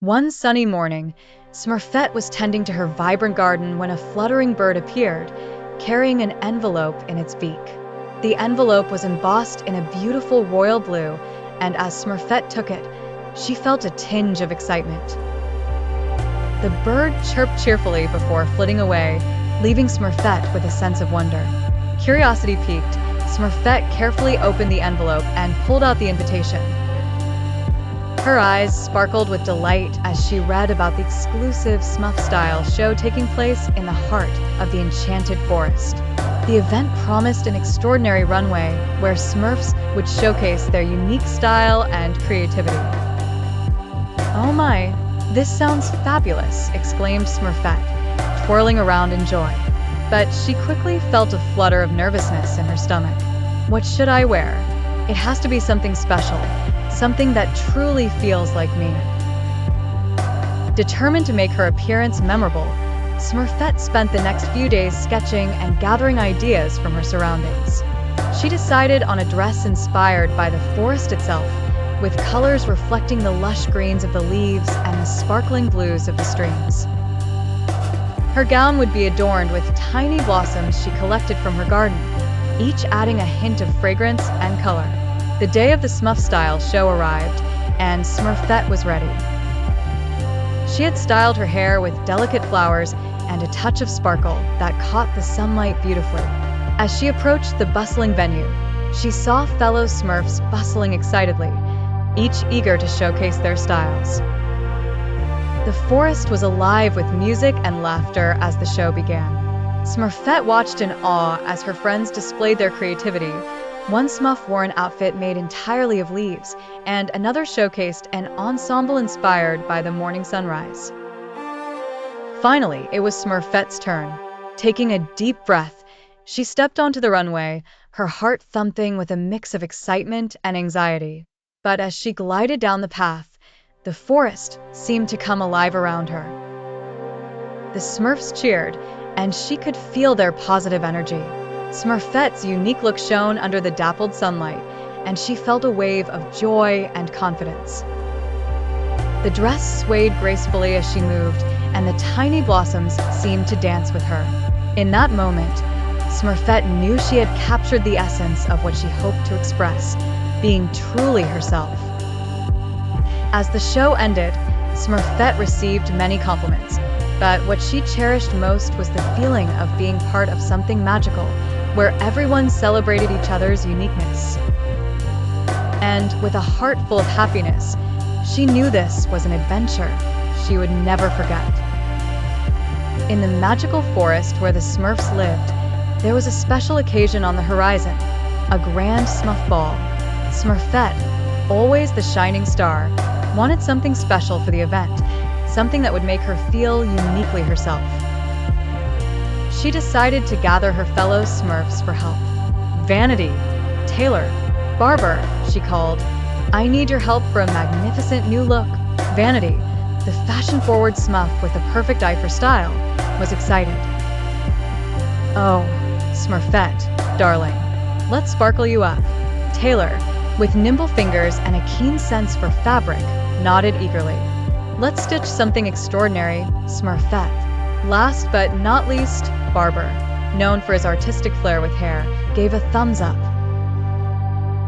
One sunny morning, Smurfette was tending to her vibrant garden when a fluttering bird appeared, carrying an envelope in its beak. The envelope was embossed in a beautiful royal blue, and as Smurfette took it, she felt a tinge of excitement. The bird chirped cheerfully before flitting away, leaving Smurfette with a sense of wonder. Curiosity piqued, Smurfette carefully opened the envelope and pulled out the invitation. Her eyes sparkled with delight as she read about the exclusive Smurf-style show taking place in the heart of the enchanted forest. The event promised an extraordinary runway where Smurfs would showcase their unique style and creativity. "Oh my, this sounds fabulous," exclaimed Smurfette, twirling around in joy. But she quickly felt a flutter of nervousness in her stomach. "What should I wear? It has to be something special. Something that truly feels like me." Determined to make her appearance memorable, Smurfette spent the next few days sketching and gathering ideas from her surroundings. She decided on a dress inspired by the forest itself, with colors reflecting the lush greens of the leaves and the sparkling blues of the streams. Her gown would be adorned with tiny blossoms she collected from her garden, each adding a hint of fragrance and color. The day of the Smurf-style show arrived, and Smurfette was ready. She had styled her hair with delicate flowers and a touch of sparkle that caught the sunlight beautifully. As she approached the bustling venue, she saw fellow Smurfs bustling excitedly, each eager to showcase their styles. The forest was alive with music and laughter as the show began. Smurfette watched in awe as her friends displayed their creativity. One Smurf wore an outfit made entirely of leaves, and another showcased an ensemble inspired by the morning sunrise. Finally, it was Smurfette's turn. Taking a deep breath, she stepped onto the runway, her heart thumping with a mix of excitement and anxiety. But as she glided down the path, the forest seemed to come alive around her. The Smurfs cheered, and she could feel their positive energy. Smurfette's unique look shone under the dappled sunlight, and she felt a wave of joy and confidence. The dress swayed gracefully as she moved, and the tiny blossoms seemed to dance with her. In that moment, Smurfette knew she had captured the essence of what she hoped to express, being truly herself. As the show ended, Smurfette received many compliments, but what she cherished most was the feeling of being part of something magical, where everyone celebrated each other's uniqueness. And with a heart full of happiness, she knew this was an adventure she would never forget. In the magical forest where the Smurfs lived, there was a special occasion on the horizon, a grand Smurf ball. Smurfette, always the shining star, wanted something special for the event, something that would make her feel uniquely herself. She decided to gather her fellow Smurfs for help. "Vanity, Taylor, Barber," she called. "I need your help for a magnificent new look." Vanity, the fashion-forward Smurf with a perfect eye for style, was excited. "Oh, Smurfette, darling, let's sparkle you up." Taylor, with nimble fingers and a keen sense for fabric, nodded eagerly. "Let's stitch something extraordinary," Smurfette. Last but not least, Barber, known for his artistic flair with hair, gave a thumbs up.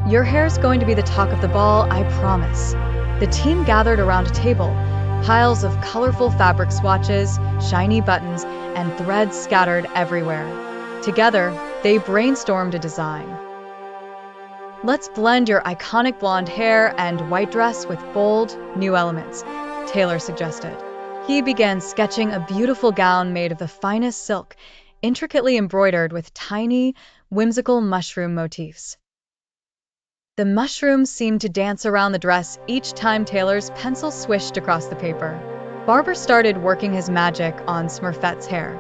"Your hair's going to be the talk of the ball, I promise." The team gathered around a table, piles of colorful fabric swatches, shiny buttons, and threads scattered everywhere. Together, they brainstormed a design. "Let's blend your iconic blonde hair and white dress with bold, new elements," Taylor suggested. He began sketching a beautiful gown made of the finest silk, intricately embroidered with tiny, whimsical mushroom motifs. The mushrooms seemed to dance around the dress each time Taylor's pencil swished across the paper. Barber started working his magic on Smurfette's hair.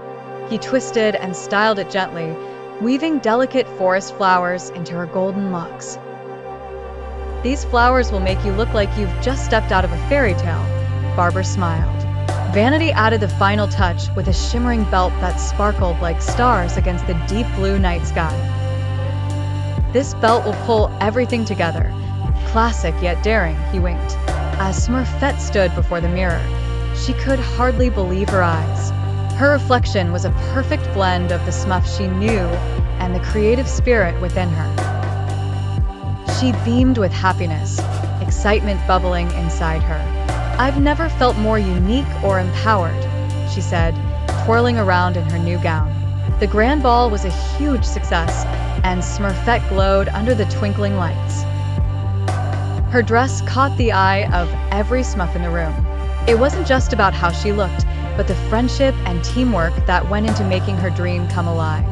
He twisted and styled it gently, weaving delicate forest flowers into her golden locks. "These flowers will make you look like you've just stepped out of a fairy tale," Barber smiled. Vanity added the final touch with a shimmering belt that sparkled like stars against the deep blue night sky. "This belt will pull everything together. Classic yet daring," he winked. As Smurfette stood before the mirror, she could hardly believe her eyes. Her reflection was a perfect blend of the Smurf she knew and the creative spirit within her. She beamed with happiness, excitement bubbling inside her. "I've never felt more unique or empowered," she said, twirling around in her new gown. The grand ball was a huge success, and Smurfette glowed under the twinkling lights. Her dress caught the eye of every Smurf in the room. It wasn't just about how she looked, but the friendship and teamwork that went into making her dream come alive.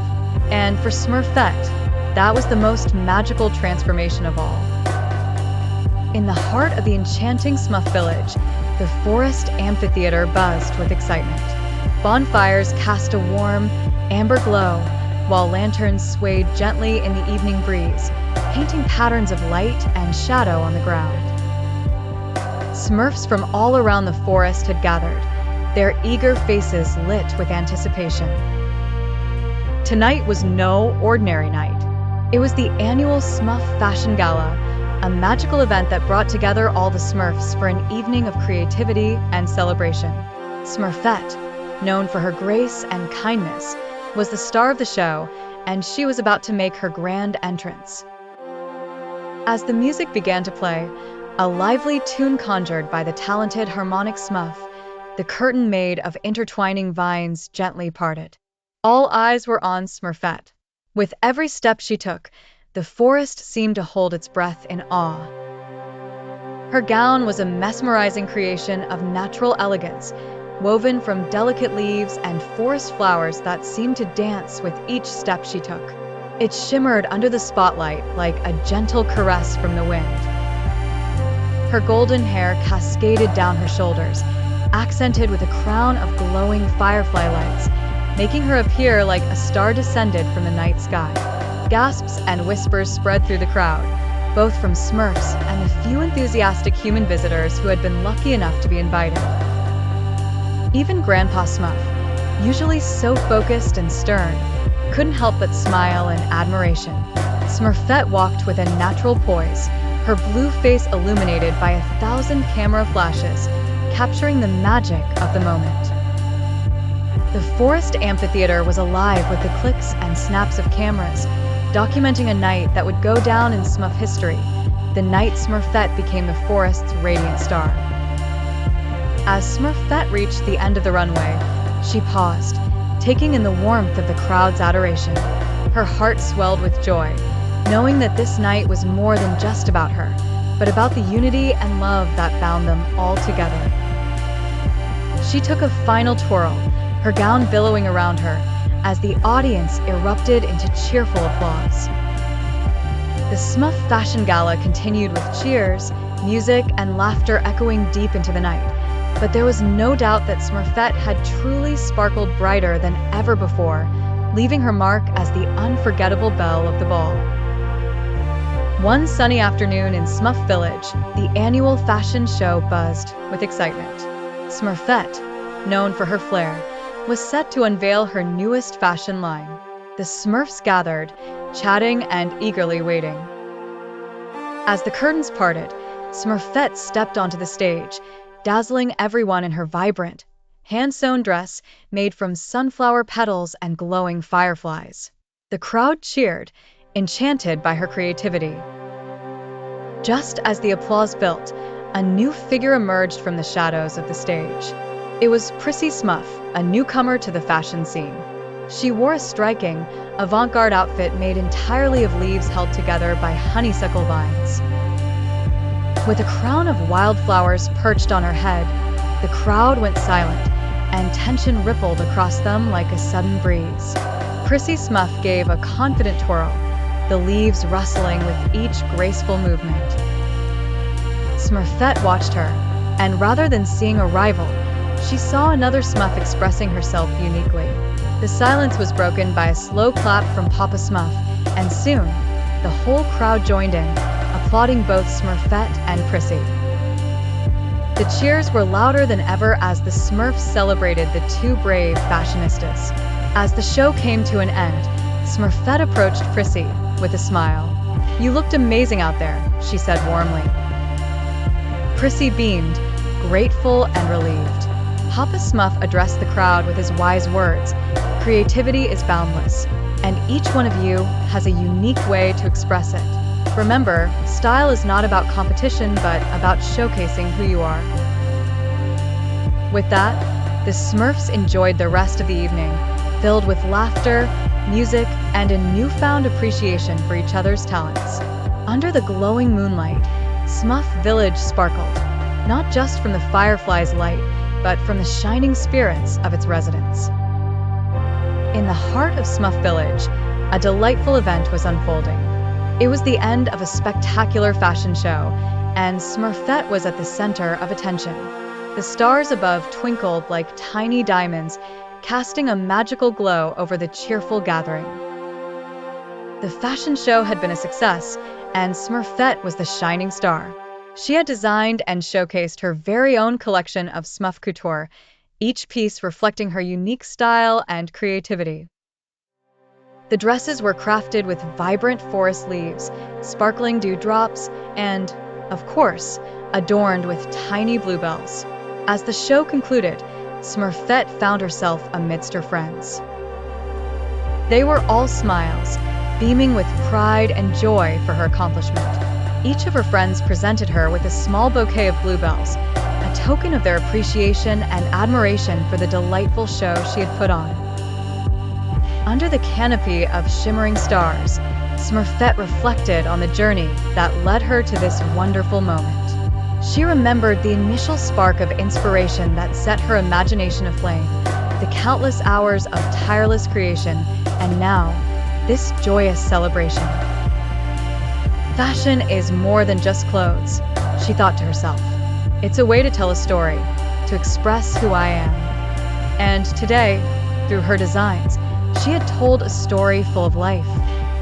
And for Smurfette, that was the most magical transformation of all. In the heart of the enchanting Smurf village, the forest amphitheater buzzed with excitement. Bonfires cast a warm, amber glow, while lanterns swayed gently in the evening breeze, painting patterns of light and shadow on the ground. Smurfs from all around the forest had gathered, their eager faces lit with anticipation. Tonight was no ordinary night. It was the annual Smurf Fashion Gala, a magical event that brought together all the Smurfs for an evening of creativity and celebration. Smurfette, known for her grace and kindness, was the star of the show, and she was about to make her grand entrance. As the music began to play, a lively tune conjured by the talented harmonic Smurf, the curtain made of intertwining vines gently parted. All eyes were on Smurfette. With every step she took, the forest seemed to hold its breath in awe. Her gown was a mesmerizing creation of natural elegance, woven from delicate leaves and forest flowers that seemed to dance with each step she took. It shimmered under the spotlight like a gentle caress from the wind. Her golden hair cascaded down her shoulders, accented with a crown of glowing firefly lights, making her appear like a star descended from the night sky. Gasps and whispers spread through the crowd, both from Smurfs and the few enthusiastic human visitors who had been lucky enough to be invited. Even Grandpa Smurf, usually so focused and stern, couldn't help but smile in admiration. Smurfette walked with a natural poise, her blue face illuminated by 1,000 camera flashes, capturing the magic of the moment. The forest amphitheater was alive with the clicks and snaps of cameras, documenting a night that would go down in Smurf history, the night Smurfette became the forest's radiant star. As Smurfette reached the end of the runway, she paused, taking in the warmth of the crowd's adoration. Her heart swelled with joy, knowing that this night was more than just about her, but about the unity and love that bound them all together. She took a final twirl, her gown billowing around her, as the audience erupted into cheerful applause. The Smurf Fashion Gala continued with cheers, music, and laughter echoing deep into the night. But there was no doubt that Smurfette had truly sparkled brighter than ever before, leaving her mark as the unforgettable belle of the ball. One sunny afternoon in Smurf Village, the annual fashion show buzzed with excitement. Smurfette, known for her flair, was set to unveil her newest fashion line. The Smurfs gathered, chatting and eagerly waiting. As the curtains parted, Smurfette stepped onto the stage, dazzling everyone in her vibrant, hand-sewn dress made from sunflower petals and glowing fireflies. The crowd cheered, enchanted by her creativity. Just as the applause built, a new figure emerged from the shadows of the stage. It was Prissy Smurf, a newcomer to the fashion scene. She wore a striking, avant-garde outfit made entirely of leaves held together by honeysuckle vines. With a crown of wildflowers perched on her head, the crowd went silent, and tension rippled across them like a sudden breeze. Prissy Smurf gave a confident twirl, the leaves rustling with each graceful movement. Smurfette watched her, and rather than seeing a rival, she saw another Smurf expressing herself uniquely. The silence was broken by a slow clap from Papa Smurf, and soon, the whole crowd joined in, applauding both Smurfette and Prissy. The cheers were louder than ever as the Smurfs celebrated the two brave fashionistas. As the show came to an end, Smurfette approached Prissy with a smile. "You looked amazing out there," she said warmly. Prissy beamed, grateful and relieved. Papa Smurf addressed the crowd with his wise words. Creativity is boundless, and each one of you has a unique way to express it. Remember, style is not about competition, but about showcasing who you are. With that, the Smurfs enjoyed the rest of the evening, filled with laughter, music, and a newfound appreciation for each other's talents. Under the glowing moonlight, Smurf Village sparkled, not just from the fireflies' light, but from the shining spirits of its residents. In the heart of Smurf Village, a delightful event was unfolding. It was the end of a spectacular fashion show, and Smurfette was at the center of attention. The stars above twinkled like tiny diamonds, casting a magical glow over the cheerful gathering. The fashion show had been a success, and Smurfette was the shining star. She had designed and showcased her very own collection of Smurf couture, each piece reflecting her unique style and creativity. The dresses were crafted with vibrant forest leaves, sparkling dewdrops, and, of course, adorned with tiny bluebells. As the show concluded, Smurfette found herself amidst her friends. They were all smiles, beaming with pride and joy for her accomplishment. Each of her friends presented her with a small bouquet of bluebells, a token of their appreciation and admiration for the delightful show she had put on. Under the canopy of shimmering stars, Smurfette reflected on the journey that led her to this wonderful moment. She remembered the initial spark of inspiration that set her imagination aflame, the countless hours of tireless creation, and now, this joyous celebration. Fashion is more than just clothes, she thought to herself. It's a way to tell a story, to express who I am. And today, through her designs, she had told a story full of life,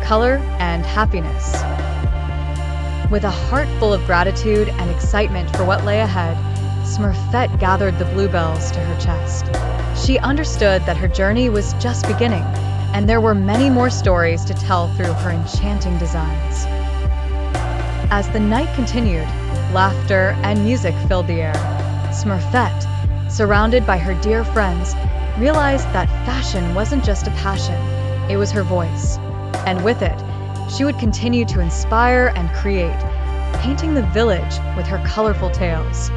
color, and happiness. With a heart full of gratitude and excitement for what lay ahead, Smurfette gathered the bluebells to her chest. She understood that her journey was just beginning, and there were many more stories to tell through her enchanting designs. As the night continued, laughter and music filled the air. Smurfette, surrounded by her dear friends, realized that fashion wasn't just a passion, it was her voice. And with it, she would continue to inspire and create, painting the village with her colorful tales.